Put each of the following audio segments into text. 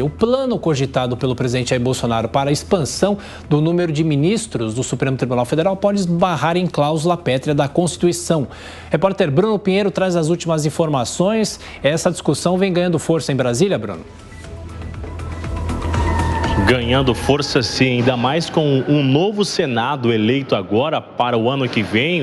O plano cogitado pelo presidente Jair Bolsonaro para a expansão do número de ministros do Supremo Tribunal Federal pode esbarrar em cláusula pétrea da Constituição. Repórter Bruno Pinheiro traz as últimas informações. Essa discussão vem ganhando força em Brasília, Bruno? Ganhando força, sim, ainda mais com um novo Senado eleito agora para o ano que vem,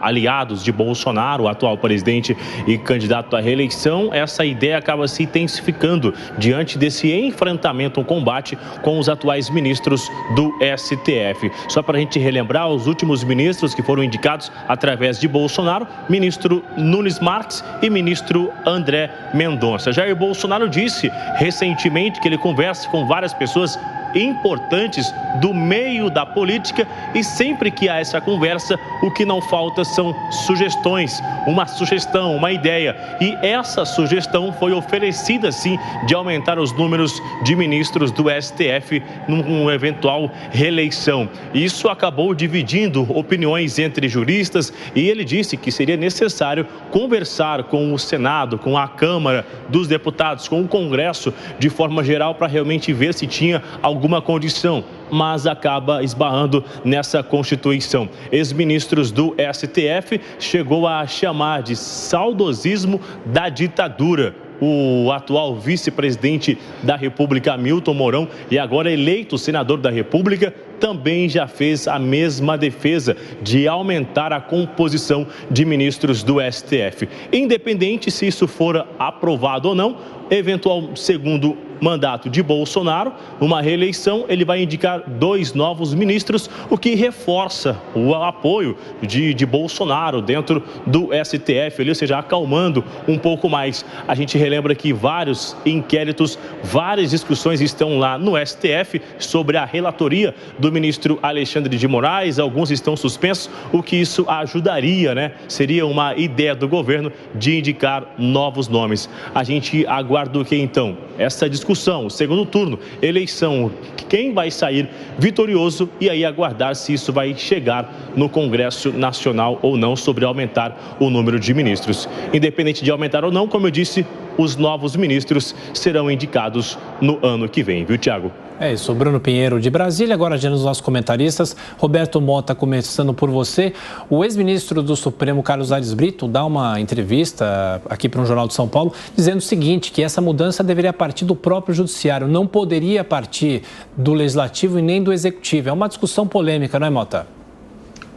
aliados de Bolsonaro, o atual presidente e candidato à reeleição. Essa ideia acaba se intensificando diante desse enfrentamento, um combate com os atuais ministros do STF. Só para a gente relembrar, os últimos ministros que foram indicados através de Bolsonaro, ministro Nunes Marques e ministro André Mendonça. Jair Bolsonaro disse recentemente que ele conversa com várias pessoas importantes do meio da política e sempre que há essa conversa, o que não falta são sugestões, uma sugestão, uma ideia. E essa sugestão foi oferecida, sim, de aumentar os números de ministros do STF numa eventual reeleição. Isso acabou dividindo opiniões entre juristas e ele disse que seria necessário conversar com o Senado, com a Câmara dos Deputados, com o Congresso, de forma geral, para realmente ver se tinha alguma condição, mas acaba esbarrando nessa Constituição. Ex-ministros do STF chegou a chamar de saudosismo da ditadura. O atual vice-presidente da República, Hamilton Mourão, e agora eleito senador da República, também já fez a mesma defesa de aumentar a composição de ministros do STF. Independente se isso for aprovado ou não, eventual segundo mandato de Bolsonaro, uma reeleição, ele vai indicar 2 novos ministros, o que reforça o apoio de Bolsonaro dentro do STF, ou seja, acalmando um pouco mais. A gente relembra que vários inquéritos, várias discussões estão lá no STF sobre a relatoria do ministro Alexandre de Moraes, alguns estão suspensos, o que isso ajudaria, né? Seria uma ideia do governo de indicar novos nomes. A gente aguarda o que então? Essa discussão, o segundo turno, eleição, quem vai sair vitorioso e aí aguardar se isso vai chegar no Congresso Nacional ou não sobre aumentar o número de ministros. Independente de aumentar ou não, como eu disse, os novos ministros serão indicados no ano que vem, viu, Tiago? É isso, Bruno Pinheiro de Brasília. Agora, já nos nossos comentaristas, Roberto Mota, começando por você. O ex-ministro do Supremo, Carlos Aires Brito, dá uma entrevista aqui para um jornal de São Paulo, dizendo o seguinte, que essa mudança deveria partir do próprio judiciário, não poderia partir do legislativo e nem do executivo. É uma discussão polêmica, não é, Mota?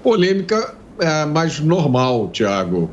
Polêmica, mas normal, Tiago.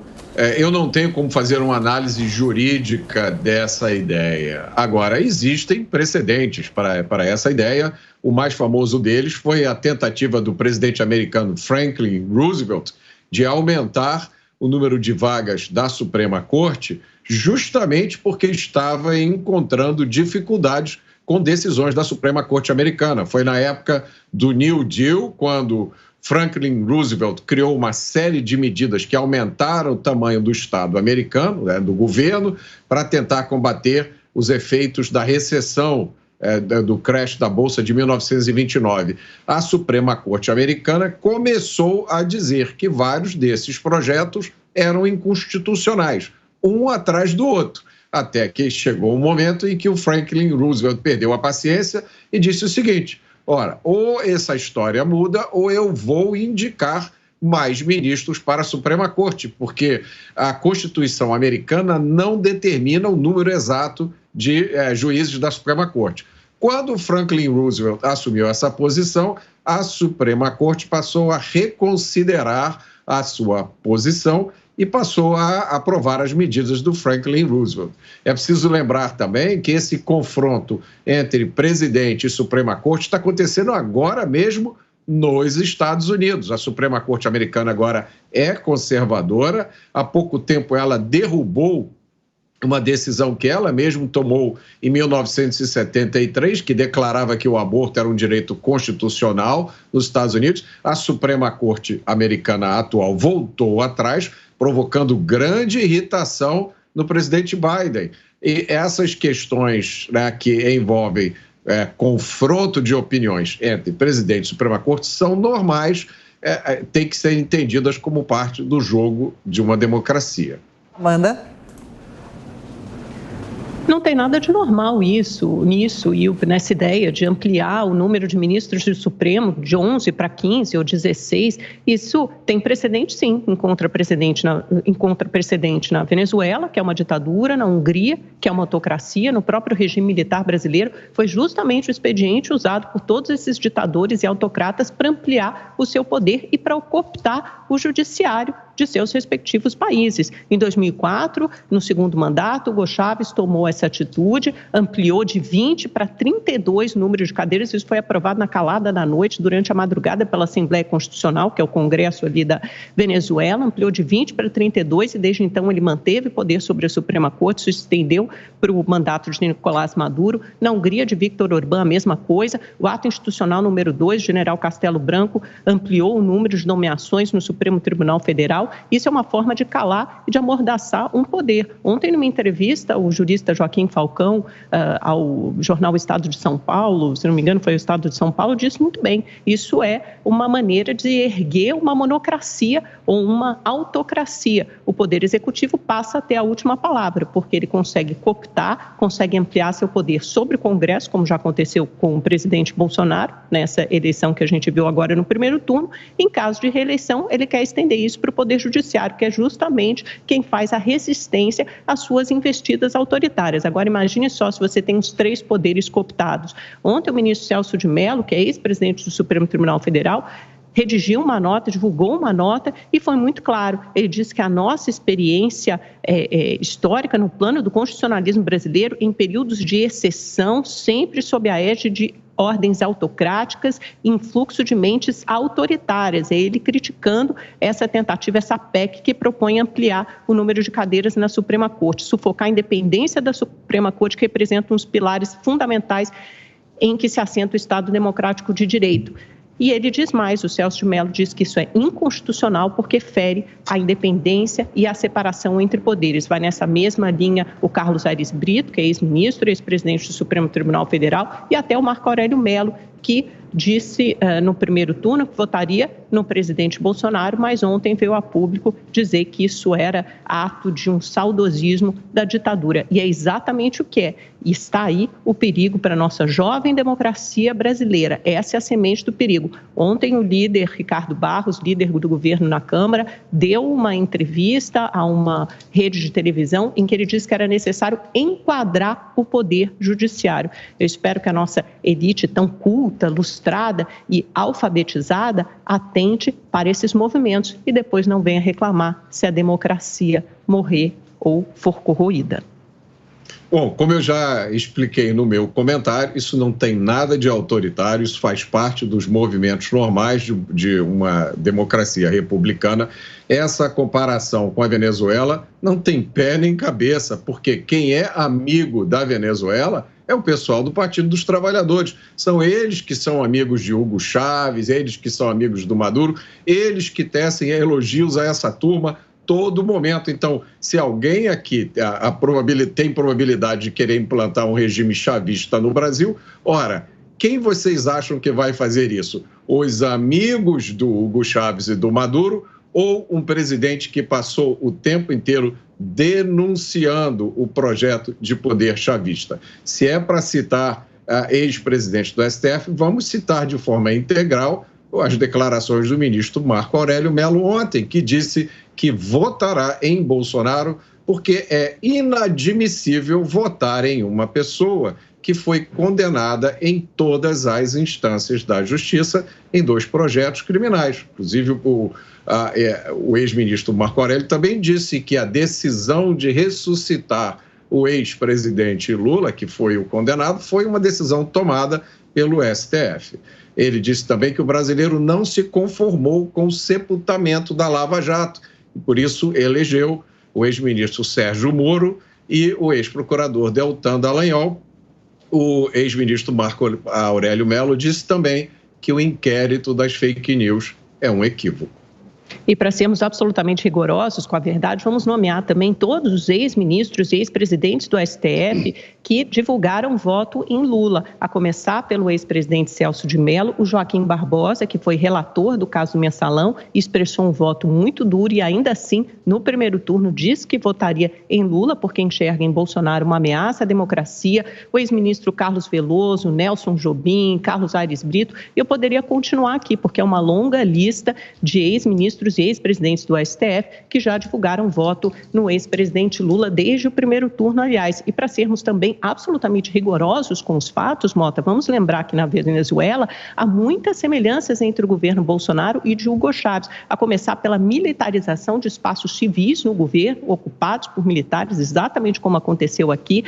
Eu não tenho como fazer uma análise jurídica dessa ideia. Agora, existem precedentes para essa ideia. O mais famoso deles foi a tentativa do presidente americano Franklin Roosevelt de aumentar o número de vagas da Suprema Corte, justamente porque estava encontrando dificuldades com decisões da Suprema Corte americana. Foi na época do New Deal, quando Franklin Roosevelt criou uma série de medidas que aumentaram o tamanho do Estado americano, do governo, para tentar combater os efeitos da recessão do crash da Bolsa de 1929. A Suprema Corte americana começou a dizer que vários desses projetos eram inconstitucionais, um atrás do outro, até que chegou um momento em que o Franklin Roosevelt perdeu a paciência e disse o seguinte: ora, ou essa história muda ou eu vou indicar mais ministros para a Suprema Corte, porque a Constituição americana não determina o número exato de juízes da Suprema Corte. Quando Franklin Roosevelt assumiu essa posição, a Suprema Corte passou a reconsiderar a sua posição e passou a aprovar as medidas do Franklin Roosevelt. É preciso lembrar também que esse confronto entre presidente e Suprema Corte está acontecendo agora mesmo nos Estados Unidos. A Suprema Corte americana agora é conservadora. Há pouco tempo ela derrubou uma decisão que ela mesma tomou em 1973, que declarava que o aborto era um direito constitucional nos Estados Unidos. A Suprema Corte americana atual voltou atrás, provocando grande irritação no presidente Biden. E essas questões, né, que envolvem confronto de opiniões entre presidente e Suprema Corte são normais, têm que ser entendidas como parte do jogo de uma democracia. Amanda? Não tem nada de normal nisso e nessa ideia de ampliar o número de ministros do Supremo de 11 para 15 ou 16. Isso tem precedente, sim, encontra precedente na Venezuela, que é uma ditadura, na Hungria, que é uma autocracia, no próprio regime militar brasileiro. Foi justamente o expediente usado por todos esses ditadores e autocratas para ampliar o seu poder e para cooptar o judiciário de seus respectivos países. Em 2004, no segundo mandato, Hugo Chávez tomou essa atitude, ampliou de 20 para 32 números de cadeiras. Isso foi aprovado na calada da noite, durante a madrugada, pela Assembleia Constitucional, que é o Congresso ali da Venezuela, ampliou de 20 para 32 e desde então ele manteve poder sobre a Suprema Corte, isso estendeu para o mandato de Nicolás Maduro. Na Hungria, de Viktor Orbán, a mesma coisa. O ato institucional número 2, General Castelo Branco, ampliou o número de nomeações no Supremo Tribunal Federal. Isso é uma forma de calar e de amordaçar um poder. Ontem, numa entrevista, o jurista Joaquim Falcão, ao jornal Estado de São Paulo, se não me engano foi o Estado de São Paulo, disse muito bem, isso é uma maneira de erguer uma monocracia ou uma autocracia. O Poder Executivo passa a ter a última palavra, porque ele consegue cooptar, consegue ampliar seu poder sobre o Congresso, como já aconteceu com o presidente Bolsonaro, nessa eleição que a gente viu agora no primeiro turno. Em caso de reeleição, ele quer estender isso para o Poder Judiciário, que é justamente quem faz a resistência às suas investidas autoritárias. Agora, imagine só se você tem os 3 poderes cooptados. Ontem, o ministro Celso de Mello, que é ex-presidente do Supremo Tribunal Federal, redigiu uma nota, divulgou uma nota e foi muito claro. Ele disse que a nossa experiência histórica no plano do constitucionalismo brasileiro, em períodos de exceção, sempre sob a égide de ordens autocráticas, influxo de mentes autoritárias. É ele criticando essa tentativa, essa PEC que propõe ampliar o número de cadeiras na Suprema Corte, sufocar a independência da Suprema Corte, que representa uns pilares fundamentais em que se assenta o Estado Democrático de Direito. E ele diz mais, o Celso de Mello diz que isso é inconstitucional porque fere a independência e a separação entre poderes. Vai nessa mesma linha o Carlos Aires Brito, que é ex-ministro, ex-presidente do Supremo Tribunal Federal, e até o Marco Aurélio Mello, que disse no primeiro turno que votaria no presidente Bolsonaro, mas ontem veio a público dizer que isso era ato de um saudosismo da ditadura. E é exatamente o que é. E está aí o perigo para a nossa jovem democracia brasileira. Essa é a semente do perigo. Ontem o líder Ricardo Barros, líder do governo na Câmara, deu uma entrevista a uma rede de televisão em que ele disse que era necessário enquadrar o poder judiciário. Eu espero que a nossa elite tão culta, lustrada e alfabetizada atente para esses movimentos e depois não venha reclamar se a democracia morrer ou for corroída. Bom, como eu já expliquei no meu comentário, isso não tem nada de autoritário, isso faz parte dos movimentos normais de uma democracia republicana. Essa comparação com a Venezuela não tem pé nem cabeça, porque quem é amigo da Venezuela é o pessoal do Partido dos Trabalhadores. São eles que são amigos de Hugo Chávez, eles que são amigos do Maduro, eles que tecem elogios a essa turma todo momento. Então, se alguém aqui tem probabilidade de querer implantar um regime chavista no Brasil, ora, quem vocês acham que vai fazer isso? Os amigos do Hugo Chávez e do Maduro ou um presidente que passou o tempo inteiro denunciando o projeto de poder chavista? Se é para citar ex-presidente do STF, vamos citar de forma integral as declarações do ministro Marco Aurélio Mello ontem, que disse que votará em Bolsonaro porque é inadmissível votar em uma pessoa que foi condenada em todas as instâncias da justiça em 2 projetos criminais. Inclusive, o ex-ministro Marco Aurélio também disse que a decisão de ressuscitar o ex-presidente Lula, que foi o condenado, foi uma decisão tomada pelo STF. Ele disse também que o brasileiro não se conformou com o sepultamento da Lava Jato, e por isso elegeu o ex-ministro Sérgio Moro e o ex-procurador Deltan Dallagnol. O ex-ministro Marco Aurélio Mello disse também que o inquérito das fake news é um equívoco. E para sermos absolutamente rigorosos com a verdade, vamos nomear também todos os ex-ministros e ex-presidentes do STF que divulgaram voto em Lula, a começar pelo ex-presidente Celso de Mello, o Joaquim Barbosa, que foi relator do caso Mensalão, expressou um voto muito duro e ainda assim, no primeiro turno, disse que votaria em Lula porque enxerga em Bolsonaro uma ameaça à democracia, o ex-ministro Carlos Veloso, Nelson Jobim, Carlos Aires Brito, e eu poderia continuar aqui, porque é uma longa lista de ex-ministros e ex-presidentes do STF que já divulgaram voto no ex-presidente Lula desde o primeiro turno, aliás. E para sermos também absolutamente rigorosos com os fatos, Mota, vamos lembrar que na Venezuela há muitas semelhanças entre o governo Bolsonaro e de Hugo Chávez, a começar pela militarização de espaços civis no governo, ocupados por militares, exatamente como aconteceu aqui,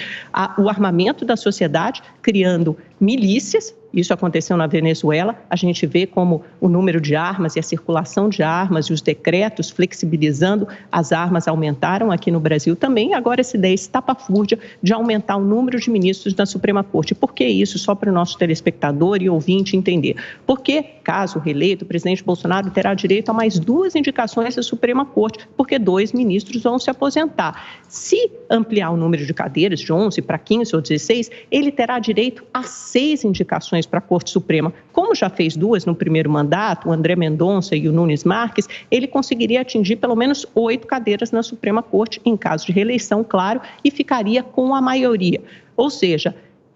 o armamento da sociedade, criando milícias. Isso aconteceu na Venezuela. A gente vê como o número de armas e a circulação de armas e os decretos flexibilizando as armas aumentaram aqui no Brasil também. Agora essa ideia estapafúrdia de aumentar o número de ministros na Suprema Corte. Por que isso? Só para o nosso telespectador e ouvinte entender. Porque, caso reeleito, o presidente Bolsonaro terá direito a mais 2 indicações da Suprema Corte, porque 2 ministros vão se aposentar. Se ampliar o número de cadeiras de 11 para 15 ou 16, ele terá direito a 6 indicações para a Corte Suprema. Como já fez 2 no primeiro mandato, o André Mendonça e o Nunes Marques, ele conseguiria atingir pelo menos 8 cadeiras na Suprema Corte, em caso de reeleição, claro, e ficaria com a maioria. Ou seja,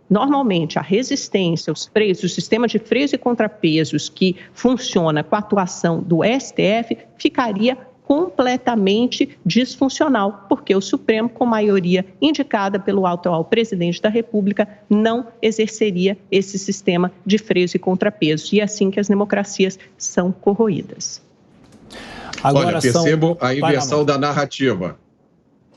normalmente a resistência, os freios, o sistema de freios e contrapesos que funciona com a atuação do STF ficaria completamente disfuncional, porque o Supremo, com maioria indicada pelo atual presidente da República, não exerceria esse sistema de freios e contrapesos. E é assim que as democracias são corroídas. Agora, percebam a inversão da narrativa.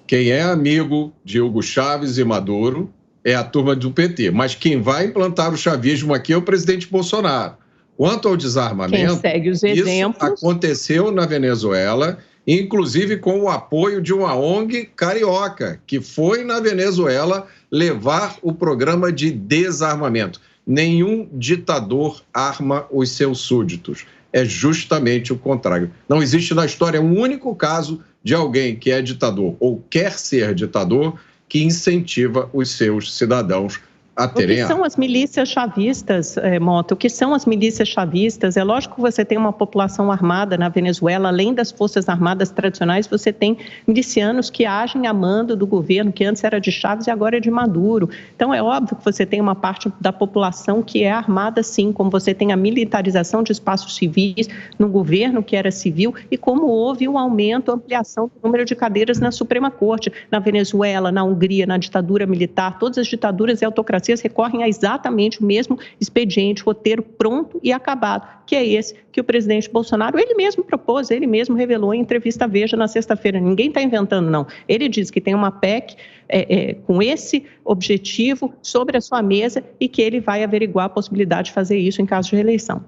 Quem é amigo de Hugo Chávez e Maduro é a turma do PT, mas quem vai implantar o chavismo aqui é o presidente Bolsonaro. Quanto ao desarmamento, isso aconteceu na Venezuela, inclusive com o apoio de uma ONG carioca, que foi na Venezuela levar o programa de desarmamento. Nenhum ditador arma os seus súditos. É justamente o contrário. Não existe na história um único caso de alguém que é ditador ou quer ser ditador que incentiva os seus cidadãos a terem armas. O que são as milícias chavistas, Mota? O que são as milícias chavistas? É lógico que você tem uma população armada na Venezuela, além das forças armadas tradicionais, você tem milicianos que agem a mando do governo, que antes era de Chávez e agora é de Maduro. Então é óbvio que você tem uma parte da população que é armada sim, como você tem a militarização de espaços civis no governo que era civil e como houve um aumento, ampliação do número de cadeiras na Suprema Corte, na Venezuela, na Hungria, na ditadura militar, todas as ditaduras e autocracias recorrem a exatamente o mesmo expediente, roteiro pronto e acabado, que é esse que o presidente Bolsonaro, ele mesmo propôs, ele mesmo revelou em entrevista à Veja na sexta-feira. Ninguém está inventando, não. Ele diz que tem uma PEC com esse objetivo sobre a sua mesa e que ele vai averiguar a possibilidade de fazer isso em caso de reeleição.